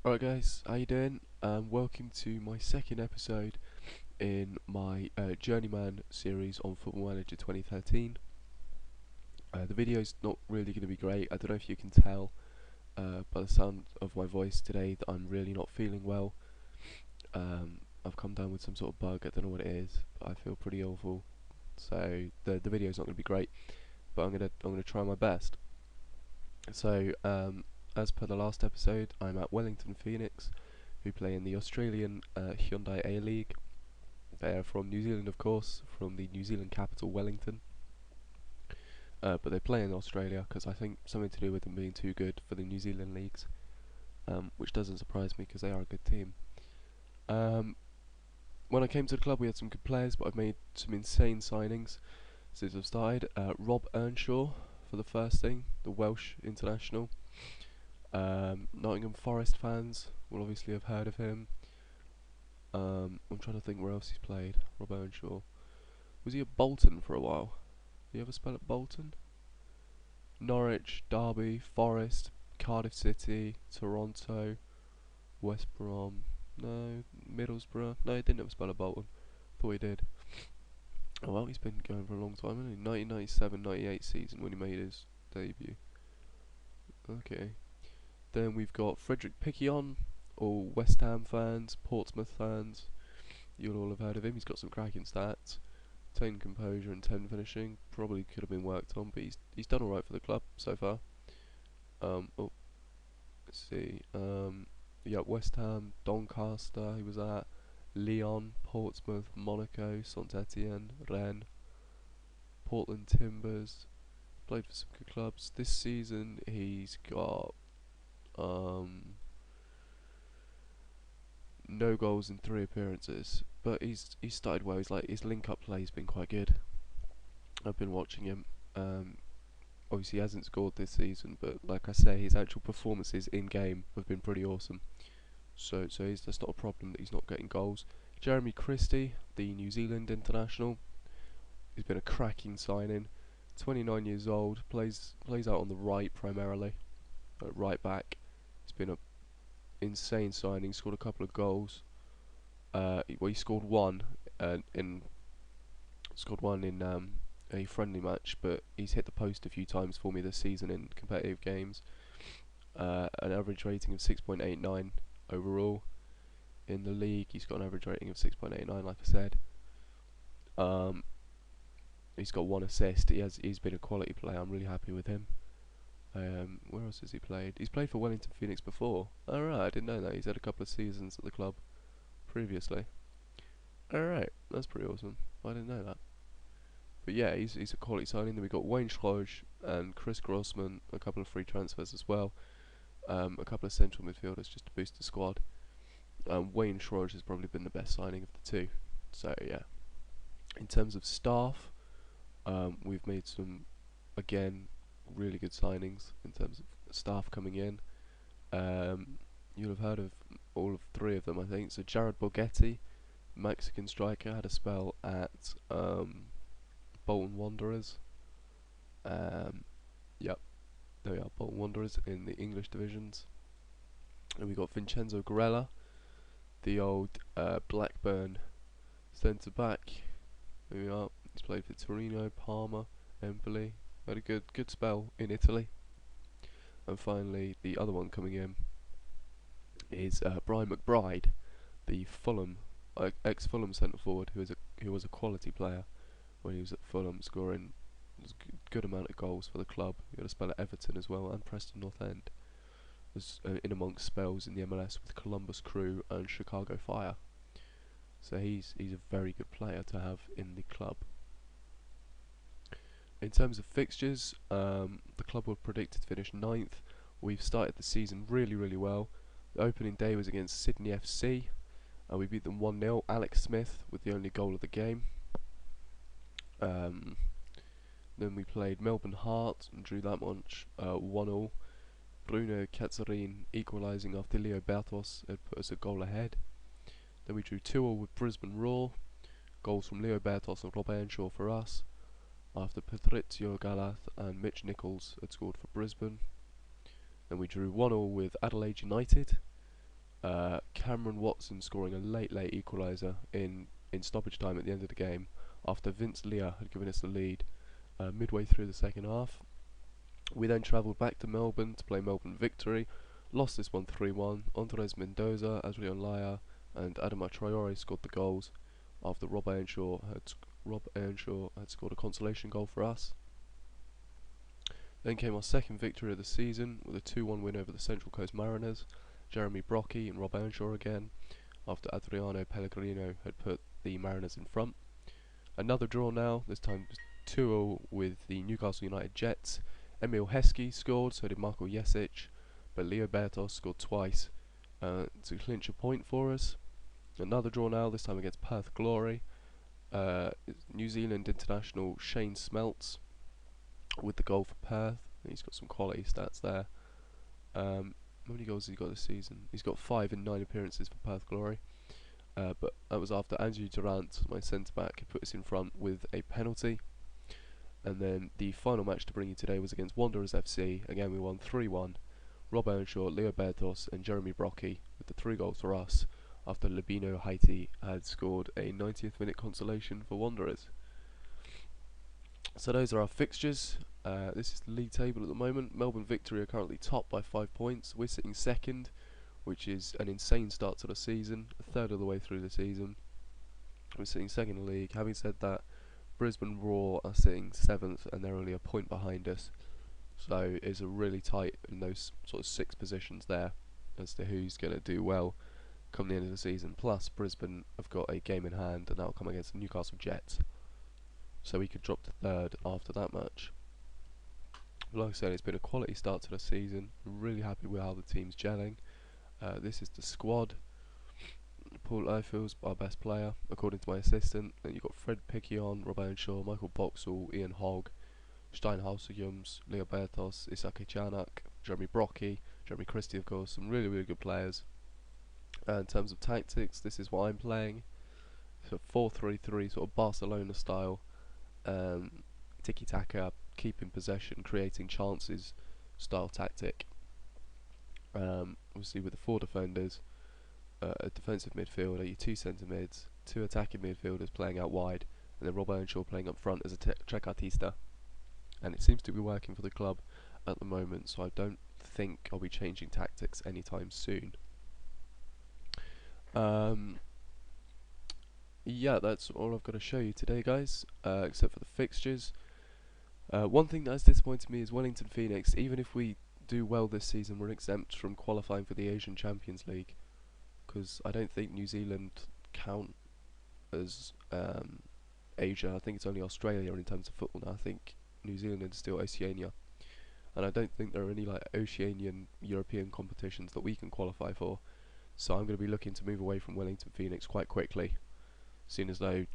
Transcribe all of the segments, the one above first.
Alright guys, how you doing? Welcome to my second episode in my Journeyman series on Football Manager 2013. The video's not really going to be great. I don't know if you can tell by the sound of my voice today that I'm really not feeling well. I've come down with some sort of bug, I don't know what it is, but I feel pretty awful. So the video's not going to be great, but I'm gonna try my best. So as per the last episode, I'm at Wellington Pheonix, who play in the Australian Hyundai A League. They are from New Zealand, of course, from the New Zealand capital, Wellington. But they play in Australia because I think something to do with them being too good for the New Zealand leagues, which doesn't surprise me because they are a good team. When I came to the club, we had some good players, but I've made some insane signings since I've started. Rob Earnshaw for the first thing, the Welsh international. Nottingham Forest fans will obviously have heard of him. I'm trying to think where else he's played. Rob Earnshaw. Was he at Bolton for a while? Did he ever spell at Bolton? Norwich, Derby, Forest, Cardiff City, Toronto, West Brom. No, Middlesbrough. No, he didn't ever spell at Bolton. Thought he did. Oh well, he's been going for a long time, hasn't he? 1997-98 season when he made his debut. Okay. Then we've got Frederick Picquion, all West Ham fans, Portsmouth fans. You'll all have heard of him. He's got some cracking stats. 10 composure and 10 finishing. Probably could have been worked on, but he's done alright for the club so far. Let's see. Yeah, West Ham, Doncaster, he was at Lyon, Portsmouth, Monaco, Saint Etienne, Rennes, Portland Timbers. Played for some good clubs. This season he's got no goals in 3 appearances, but he's started well. His link-up play's been quite good. I've been watching him. Obviously, he hasn't scored this season, but like I say, his actual performances in game have been pretty awesome. So that's not a problem that he's not getting goals. Jeremy Christie, the New Zealand international, he's been a cracking signing. 29 years old, plays out on the right primarily, right back. He's been a insane signing. Scored a couple of goals. He scored one in a friendly match, but he's hit the post a few times for me this season in competitive games. An average rating of 6.89 overall. In the league, he's got an average rating of 6.89, like I said. He's got 1 assist. He's been a quality player. I'm really happy with him. Where else has he played? He's played for Wellington Pheonix before. Alright, I didn't know that. He's had a couple of seasons at the club previously. Alright, that's pretty awesome. I didn't know that. But yeah, he's a quality signing. Then we got Wayne Schroge and Chris Grossman, a couple of free transfers as well. A couple of central midfielders just to boost the squad. Wayne Schroge has probably been the best signing of the two. So yeah. In terms of staff, we've made some, again, really good signings in terms of staff coming in. You'll have heard of all of 3 of them, I think. So Jared Borghetti, Mexican striker, had a spell at Bolton Wanderers. Yep, there we are, Bolton Wanderers in the English divisions. And we got Vincenzo Grella, the old Blackburn centre back. There we are. He's played for Torino, Parma, Empoli. Had a good spell in Italy. And finally, the other one coming in is Brian McBride, the Fulham ex-Fulham centre forward, who was a quality player when he was at Fulham, scoring a good amount of goals for the club. He had a spell at Everton as well, and Preston North End. Was in amongst spells in the MLS with Columbus Crew and Chicago Fire. So he's a very good player to have in the club. In terms of fixtures, the club were predicted to finish 9th. We've started the season really well. The opening day was against Sydney FC. We beat them 1-0. Alex Smith with the only goal of the game. Then we played Melbourne Heart and drew that much 1-1. Bruno Katsarin equalising after Leo Bertos had put us a goal ahead. Then we drew 2-2 with Brisbane Roar. Goals from Leo Bertos and Rob Earnshaw for us, after Patrizio Galath and Mitch Nichols had scored for Brisbane. Then we drew 1-1 with Adelaide United. Cameron Watson scoring a late equaliser in stoppage time at the end of the game after Vince Leah had given us the lead midway through the second half. We then travelled back to Melbourne to play Melbourne Victory, lost this one 3-1. Andres Mendoza, Adrian Laya and Adama Traore scored the goals after Rob Earnshaw had scored a consolation goal for us. Then came our second victory of the season with a 2-1 win over the Central Coast Mariners. Jeremy Brockie and Rob Earnshaw again, after Adriano Pellegrino had put the Mariners in front. Another draw now, this time 2-0 with the Newcastle United Jets. Emil Heskey scored, so did Marko Jesic, but Leo Bertos scored twice to clinch a point for us. Another draw now, this time against Perth Glory. New Zealand international Shane Smelts with the goal for Perth. He's got some quality stats there. How many goals has he got this season? He's got 5 in 9 appearances for Perth Glory. But that was after Andrew Durant, my centre-back, had put us in front with a penalty. And then the final match to bring you today was against Wanderers FC. Again, we won 3-1. Rob Earnshaw, Leo Bertos and Jeremy Brockie with the 3 goals for us after Labino Haiti had scored a 90th minute consolation for Wanderers. So those are our fixtures. This is the league table at the moment. Melbourne Victory are currently top by 5 points. We're sitting second, which is an insane start to the season, a third of the way through the season. We're sitting second in the league. Having said that, Brisbane Roar are sitting 7th and they're only a point behind us. So it's a really tight in those sort of 6 positions there as to who's going to do well come the end of the season. Plus Brisbane have got a game in hand and that will come against the Newcastle Jets. So we could drop to 3rd after that match. But like I said, it's been a quality start to the season. I'm really happy with how the team's gelling. This is the squad. Paul Eiffel's our best player, according to my assistant. Then you've got Fred Picquion, Rob Earnshaw, Michael Boxall, Ian Hogg, Stein Hausegums, Leo Bertos, Isaki Chanak, Jeremy Brockie, Jeremy Christie of course, some really good players. In terms of tactics, this is what I'm playing. So 4-3-3, sort of Barcelona style, tiki-taka, keeping possession, creating chances style tactic. Obviously with the 4 defenders, a defensive midfielder, your 2 centre mids, 2 attacking midfielders playing out wide, and then Rob Earnshaw playing up front as a trequartista. And it seems to be working for the club at the moment, so I don't think I'll be changing tactics anytime soon. Yeah, that's all I've got to show you today, guys, except for the fixtures. One thing that has disappointed me is Wellington Pheonix. Even if we do well this season, we're exempt from qualifying for the Asian Champions League, because I don't think New Zealand count as Asia. I think it's only Australia in terms of football now. I think New Zealand is still Oceania, and I don't think there are any like Oceanian European competitions that we can qualify for. So I'm going to be looking to move away from Wellington Pheonix quite quickly, seeing as though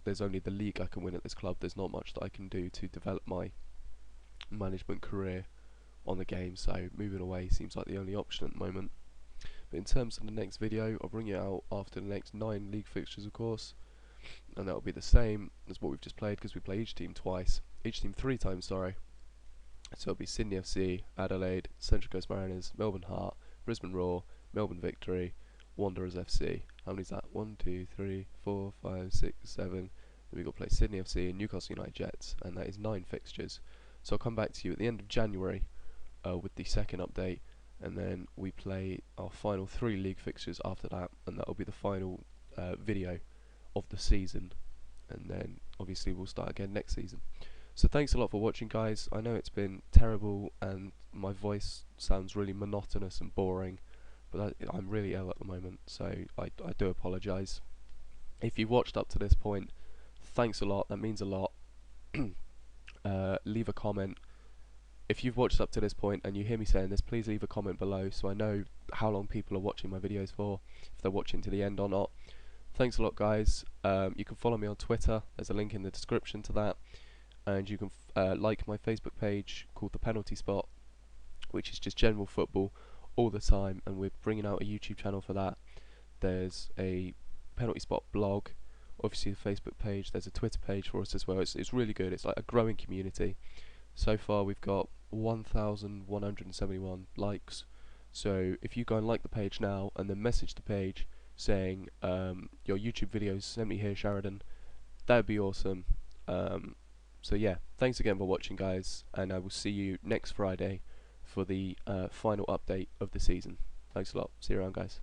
there's only the league I can win at this club. There's not much that I can do to develop my management career on the game, so moving away seems like the only option at the moment. But in terms of the next video, I'll bring it out after the next 9 league fixtures of course, and that'll be the same as what we've just played, because we play each team 3 times, sorry. So it'll be Sydney FC, Adelaide, Central Coast Mariners, Melbourne Heart, Brisbane Roar, Melbourne Victory, Wanderers FC. How many is that? 1, 2, 3, 4, 5, 6, 7. Then we've got to play Sydney FC and Newcastle United Jets, and that is 9 fixtures. So I'll come back to you at the end of January with the second update, and then we play our final 3 league fixtures after that, and that will be the final video of the season, and then obviously we'll start again next season. So thanks a lot for watching, guys. I know it's been terrible and my voice sounds really monotonous and boring, but I'm really ill at the moment, so I do apologise. If you've watched up to this point, thanks a lot, that means a lot. Leave a comment. If you've watched up to this point and you hear me saying this, please leave a comment below so I know how long people are watching my videos for, if they're watching to the end or not. Thanks a lot, guys. You can follow me on Twitter, there's a link in the description to that, and you can like my Facebook page called The Penalty Spot, which is just general football all the time, and we're bringing out a YouTube channel for that. There's a Penalty Spot blog, obviously the Facebook page, there's a Twitter page for us as well. It's really good, it's like a growing community. So far we've got 1,171 likes, So if you go and like the page now and then message the page saying your YouTube videos sent me here, Sheridan, that would be awesome. So yeah, thanks again for watching, guys, and I will see you next Friday for the final update of the season. Thanks a lot. See you around, guys.